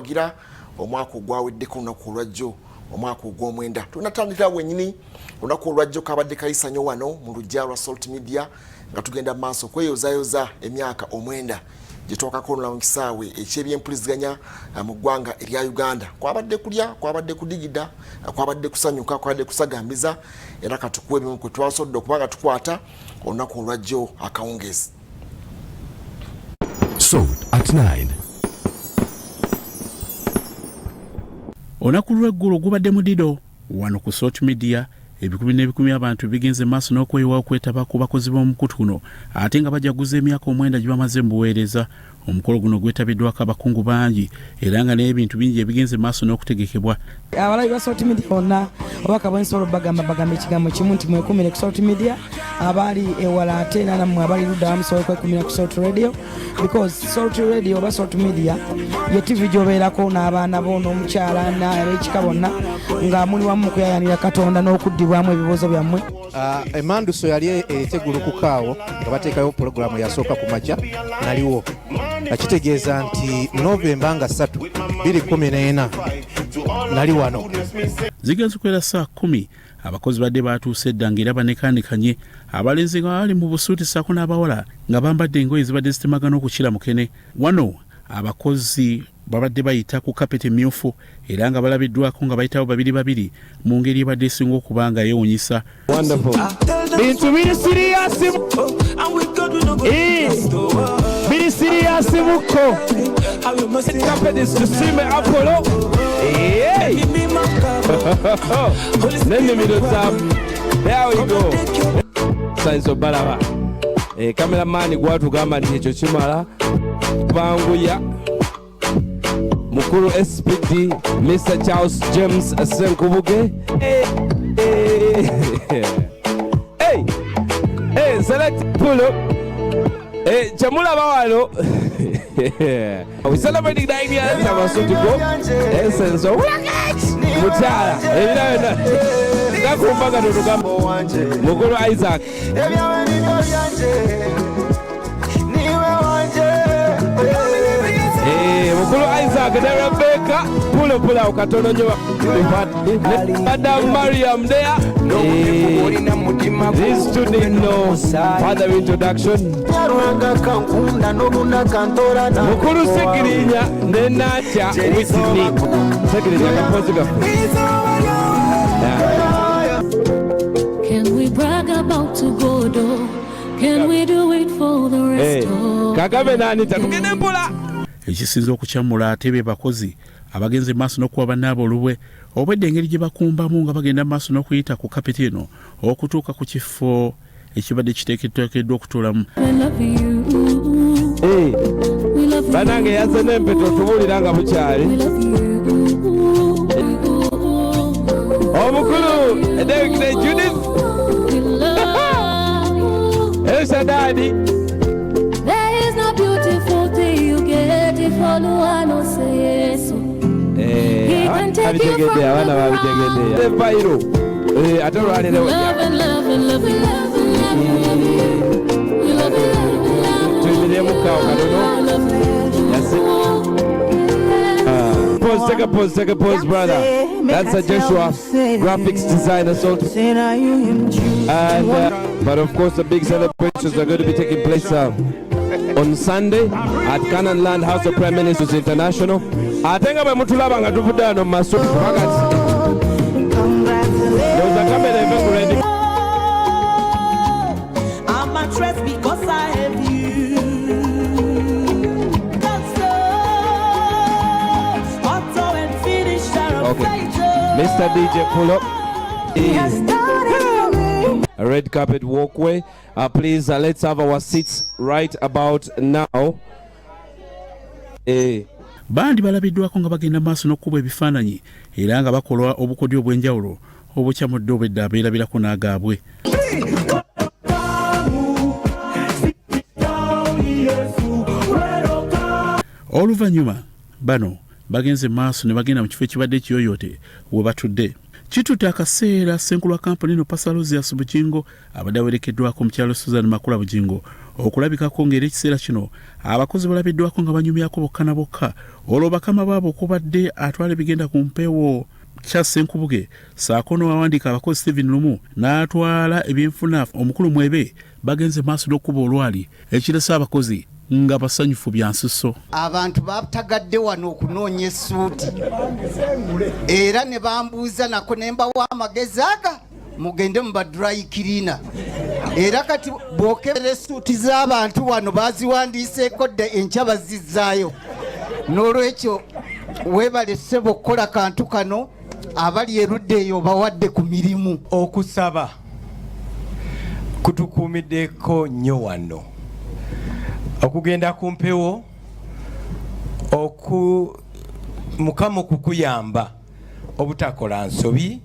wagira omwaka ogwaweddeko olunaku olwajjo omwaka ogw'omwenda tunatandikira wennyini olunaku olwajjo kabadde kayisanyo wano mu luggya lwa Salt Media nga tugenda maaso kweyozayoza emyaka omwenda gye twakakola mu kisaawe eky'ebyempuliziganya mu ggwanga erya Uganda. Kwabadde kulya, kwabadde kudigida, kwabadde kusanyuka, kwabadde kusagambiza era katukuwe ebimu kwe twasodde okubanga tukwata olunaku olwajjo akawungeezi. Sold at 9. Olunaku lw'eggulo gubadde mudido wano ku Salt Media. Ebikumi n'ebikumi abantu bigenze maaso n'okweyiwa okwetaba ku bakozi b'omukutu guno ate nga bajaguza emyaka omwenda gye bamaze mu buweereza. Omukolo guno gwetabiddwako abakungu bangi era nga n'ebintu bingi ebigenze maaso n'okutegekebwa. Abalabi ba Salt Media bonna obaka bw'ensolo bagamba ekigambo kimu nti mwekumire ku Salt Media, abali ewala ate nammwe abali ludda musobola kwekumira ku Salt Radio, because Salt Radio oba Salt Media ye TV gy'obeerako n'abaana bo n'omukyala n'ab'ekika bonna nga muli wamu kuyayanira Katonda n'okuddibwamu ebibuuzo byammwe. Emanduso yali etegulukukaawo nga bateekayo pulogulaamu yasooka ku makya naliwo. Akitegeeza nti Novemba nga 3, 2014 nali wano. Zigenze kwera saa 10 abakozi badde batuuse edda ng'era banekaanekanye abalenzi nga bali mu busuuti ssaako n'abawala nga bambadde engoye ezibadde zitemagana okukira mukene. Wano abakozi babadde bayita ku kapeti emmyufu era nga balabiddwako nga bayitawo babiri mu ngeri ebadde esinga okuba nga yeewuunyisa. Bintu biri siriyasi biri siriyasi muko kapeti tusime Apollo n'ennimiro zaamu. There we go. Saizo balaba kameramani gwatugamba nti ekyo kimala banguya mukulu SPD Mr. Charles James Senkubuge. Select pull up. Chamulaba wano. We celebrating 9 years of Asutuko. Essence of Mutala. Nakumbaga tutugambo mukulu Isaac. Mukulu Isaac ne Rebecca pull out katono nyo. Madam Mariam there. This student no further introduction. Mukulu Sekirinya ne Nacha Whitney. Sekirinya kapoziga. Can we brag about to go do? Can we do it for the rest of? Kagabe nani tatugende mpula. Ekisinza okukyamula ate be bakozi abagenze maaso n'okuwa bannaabo olubwe obwedde engeri gye bakumbamu nga bagenda maaso n'okuyita ku kapeti eno okutuuka ku kifo ekibadde kiteekeddwa okutuulamu. Banange yaze n'empeto tubuulira nga bukyali. Omukulu David Judith Elsa Daddy. There is no beautiful thing you get if all one will say so. He can take you from the ground. Love and love and love and love and love and Take a pause, brother. That's a Joshua, graphics designer, Salt. And but of course, the big celebrations are going to be taking place on Sunday at Canaan Land House of Prime Ministers International. I think I'm going to love and do that on my social ready. I'm at rest because I have you. Okay, Mr. DJ, pull up. A red carpet walkway. Please, let's have our seats right about now. Bandi balabiddwako nga bagenda maaso n'okkuba ebifaananyi era nga bakola obukodyo obw'enjawulo obukyamudde obwedde abeerabirako n'agaabwe. Oluvannyuma bano bagenze maaso ne bagenda mu kifo ekibadde ekiyooyoote we batudde Kitutte akaseera ssenkulu wa kampani eno Pasalozias Bugingo abadde awerekeddwako mukyalo Susan Makula Bugingo okulabikako ng'era ekiseera kino abakozi balabiddwako nga banyumyako bokka na bokka olwo bakama baabo okubadde atwala ebigenda ku mpeewo Charles Senkubuge saako n'owawandiika abakozi Stephen Lumu n'atwala ebyenfuna omukulu Mwebe bagenze maaso n'okkuba olwali ekiresa abakozi nga basanyufu bya nsusso. Abantu batagadde wano okunoonya essuuti era ne bambuuza nako ne mbawa amagezi aga mugende mu dry cleaner era kati bookebera essuuti z'abantu wano baziwandiiseeko dde enkya bazizzaayo. N'olwekyo weebale ssebo okukola kantu kano abali erudde eyo bawadde ku mirimu. Okusaba kutukuumiddeko nnyo wano okugenda ku mpewo Mukama okukuyamba obutakola nsobi.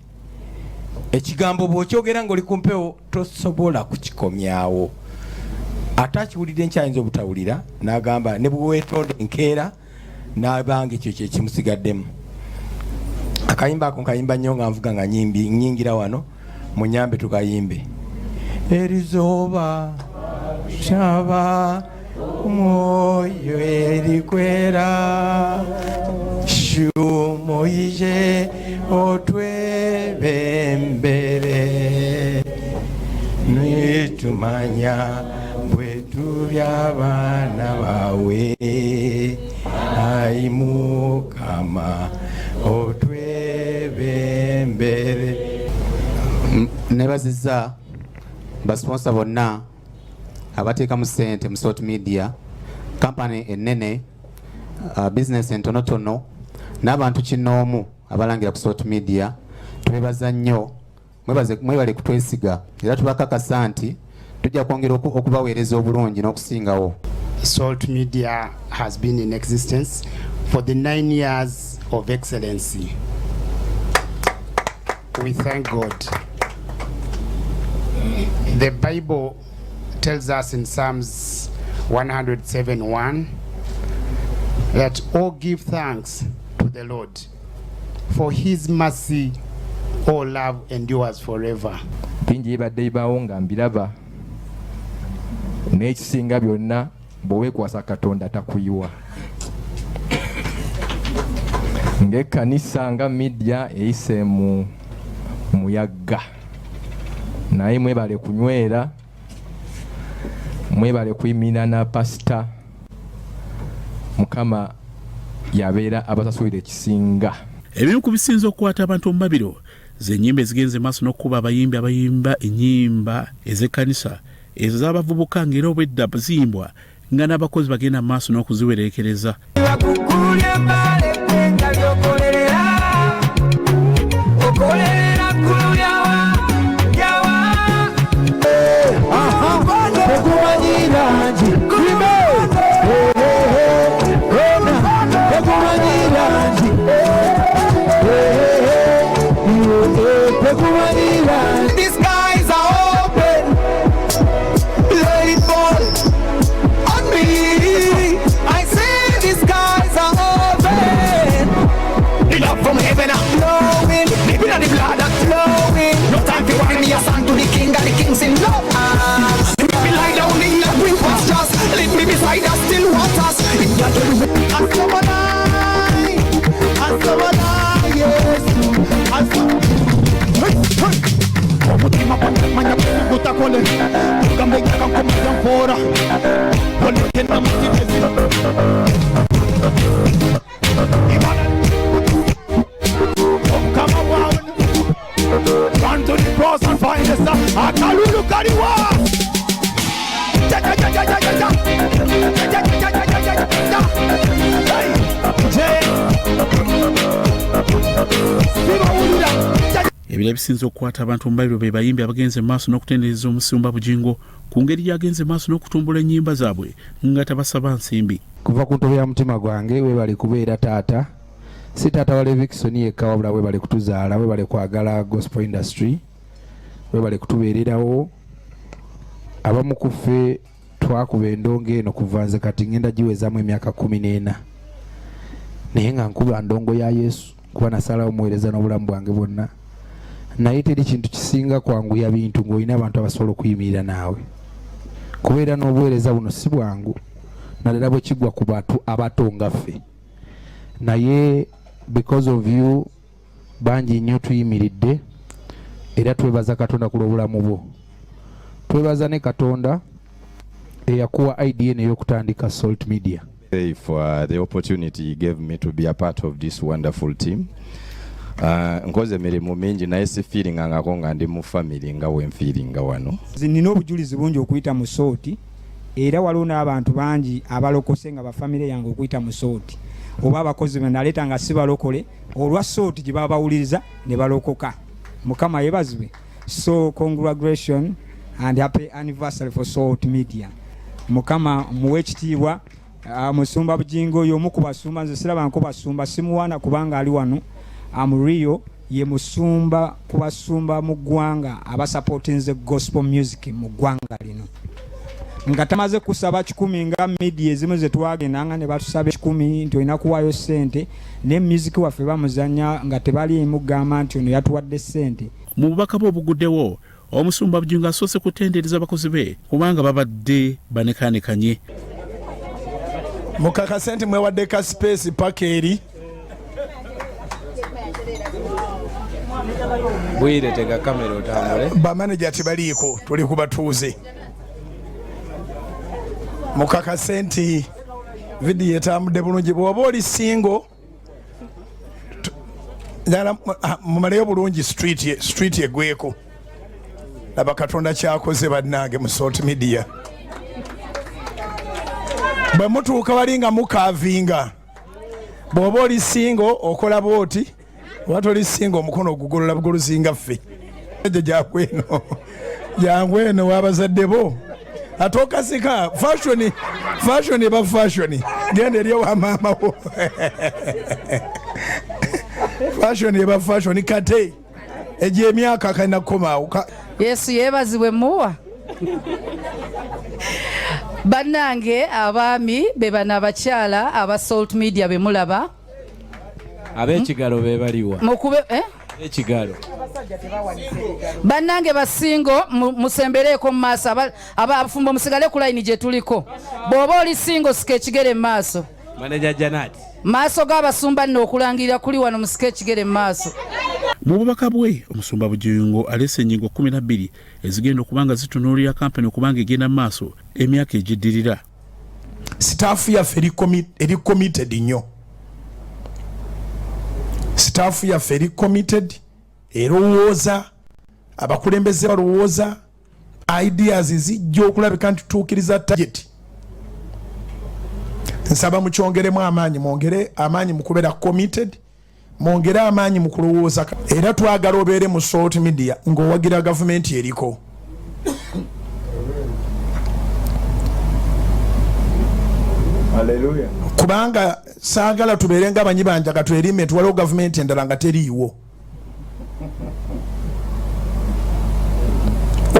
Ekigambo bw'okyogera ng'oli ku mpewo tosobola kukikomyawo. Atakiwulidde nkyayinza obutawulira n'agamba ne bwe weetonda enkeera n'abanga ekyo kye kimusigaddemu. Akayimba ako nkayimba nnyo nga nvuga nga nnyingira wano munyambe tukayimbe. Erizooba kyaba moyo erikwera shumoije otwebembere nitumanya bwetu by'abaana bawe Mukama otwebembere. Nebaziza basponsa bonna abateeka mu ssente mu Salt Media kampani ennene business entonotono n'abantu kinoomu abalangira ku Salt Media. Twebaza nnyo, mwebale kutwesiga era tubakakasa nti tujja kwongera okubaweereza obulungi n'okusingawo. Salt Media has been in existence for the 9 years of excellency. We thank God. The Bible tells us in Psalms 107:1 that all give thanks to the Lord, for his mercy, all love endures forever. Bingi badde ibaawo nga mbiraba n'ekisinga byonna bw'oweekwasa Katonda takuyiwa. Ng'ekkanisa nga media eyise mu muyagga naye mwebale kunywera, mwebale kuyimina na pasita. Mukama yabeera abasasulira ekisinga. Ebimu ku bisinza okukwata abantu mu mabiro z'ennyimba ezigenze maaso n'okkuba abayimbi abayimba ennyimba ez'ekkanisa ezo z'abavubuka ng'era obwedda ziyimbwa nga n'abakozi bagenda maaso n'okuziwerekereza. These skies are open, let it fall on me. I say these skies are open. The love from heaven are flowing, living on the blood that's flowing. No time to worry me a song to the king and the kings in love. Let me lie down in the green pastures, lead me beside the still waters. And someone I, yes, and someone Omutima manya kukuta kole Tugambe kakomeza mpora Kole kena mutitezi Omukama wawe Run to the cross and find the sun Akalulu kariwa Ebira ebisinza okukwata abantu mu Bayiro be bayimbi abagenze maaso n'okutendereza Omusumba Bugingo ku ngeri yagenze maaso n'okutumbula ennyimba zaabwe nga tabasaba nsimbi. Kuva ku ntobo ya mutima gwange webale kubeera taata, si taata wa Levikson yekka wabula webale kutuzaala, webale kwagala gospel industry, webale kutubeererawo. Abamu ku ffe twakuba endongo eno kuva nze kati ngenda giwezaamu emyaka 14 naye nga nkuba ndongo ya Yesu kuba nasalawo omuweereza n'obulamu bwange bwonna. naye teri kintu kisinga kwanguya bintu ng'olina abantu abasobola okuyimirira naawe. Kubeera n'obuweereza buno si bwangu naddala bwe kigwa ku bantu abato nga ffe, naye because of you bangi nnyo tuyimiridde era twebaza Katonda ku lw'obulamu bwo. Twebaza ne Katonda eyakuwa idea n'ey'okutandika Salt Media. For the opportunity he gave me to be a part of this wonderful team. Nkoze emirimu mingi naye si feelingangako nga ndi mu family nga we feelinga wano. Nina obujulizi bungi okuyita mu Salt era waliwo n'abantu bangi abalokose nga bafamile yange okuyita mu Salt oba abakozi benaleeta nga si balokole olwa Salt gye baba bawuliriza ne balokoka. Mukama yebazibwe. So congratulations and happy anniversary for Salt Media. Mukama muwe ekitiibwa. Musumba Bujingo y'omu ku basumba, nze siraba nko basumba simuwaana kubanga ali wano. Rio ye musumba ku basumba mu ggwanga abasupportinze gospel music mu ggwanga lino. Nga tamaze kusaba 10 nga media ezimu ze twagendanga ne batusaba 10 nti olina kuwaayo ssente ne music waffe bamuzanya nga tebali mugamba nti ono yatuwadde ssente. Mu bubaka bwe obuguddewo omusumba Bujingo asoose kutendereza abakozi be kubanga babadde banekaanekanye. Mukakase nti mwewadde ka space pakeri. Bwire tega kamera otambule. Bamanager tebaliiko tuli kubatuuze. Mukakase nti video etambudde bulungi bw'oba oli single njala mumaleyo bulungi street egweko. Laba Katonda kyakoze bannange mu Salt Media. Bwe mutuuka wali nga mukavinga bw'oba oli single okola bwoti wati oli single omukono ogugolola bugoluzinga ffe. Jangu eno w'abazadde bo ate okasika fashion eba fashion genda eri wa maama wo. Fashion eba fashion kate egyo emyaka kalina kukomaawo. Yesu yeebazibwe muwa. Bannange abaami be bana abakyala aba Salt Media be mulaba. Ab'ekigalo be baliwa. Mukube ekigalo. Bannange basingo musembereko mu maaso abafumbo musigale ku line gye tuliko. Bw'oba oli singo sika ekigere mu maaso. Manager Janat. Maaso g'abasumba nno okulangirira kuli wano musika ekigere mu maaso. Mu bubaka bwe omusumba Bujingo alese ennyingo 12 ezigenda okubanga zitunuulira kampani okubanga egenda mu maaso emyaka egiddirira. Staff yaffe eri committed nnyo. Staff yaffe eri committed erowooza abakulembeze balowooza ideas zijja okulabika nti tutuukiriza target. Nsaba mukyongeremu amaanyi, mwongere amaanyi mu kubeera committed, mwongere amaanyi mu kulowooza era twagala obeere mu Salt Media ng'owagira gavumenti eriko. Hallelujah. Kubanga saagala tubeere nga banyibanja katwerime tuwaliwo gavumenti endala nga teriiwo.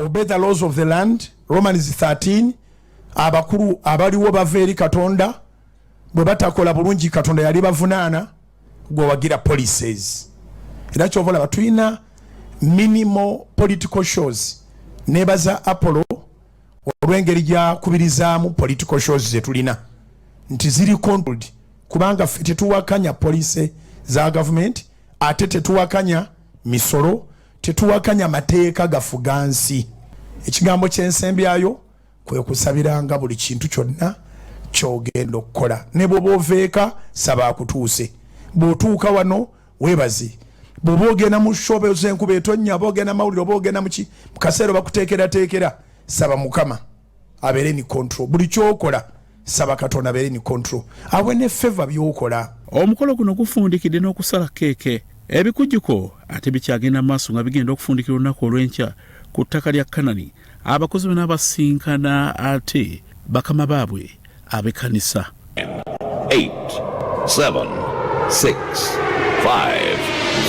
Obey the laws of the land, Romans 13. Abakulu abaliwo bava eri Katonda bwe batakola bulungi Katonda yali bavunaana gwe wagira policies. Era kyovola batulina minimal political shows. Nebaza Apollo olw'engeri gyakubirizaamu political shows ze tulina nti ziri controlled kubanga ffe tetuwakanya police za government ate tetuwakanya misolo tetuwakanya mateeka gafuga nsi. Ekigambo ky'ensembyayo kwe kusabiranga buli kintu kyonna ky'ogenda okukola. Ne bw'oba oveeka saba akutuuse. Bw'otuuka wano weebaze. Bw'oba ogenda mu shope z'enkuba etonnya, oba ogenda mawulire, oba ogenda mu kaseera bakuteekerateekera, saba Mukama abeere ni control. Buli ky'okola saba Katonda abeere ni control. Awe ne favor by'okola. Omukolo guno gufundikidde n'okusala keeke. Ebikujjuko ate bikyagenda maaso nga bigenda okufundikira olunaku olw'enkya ku ttaka lya Kanani. Abakozi bonna basinkana ate bakama baabwe ab'ekkanisa. 8, 7, 6, 5,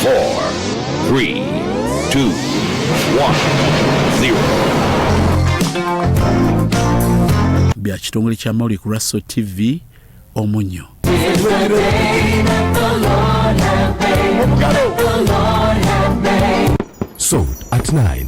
4, 3, 2, 1, 0. Bya kitongole kya mawulire ku Russell TV Omunyo. Salt at 9.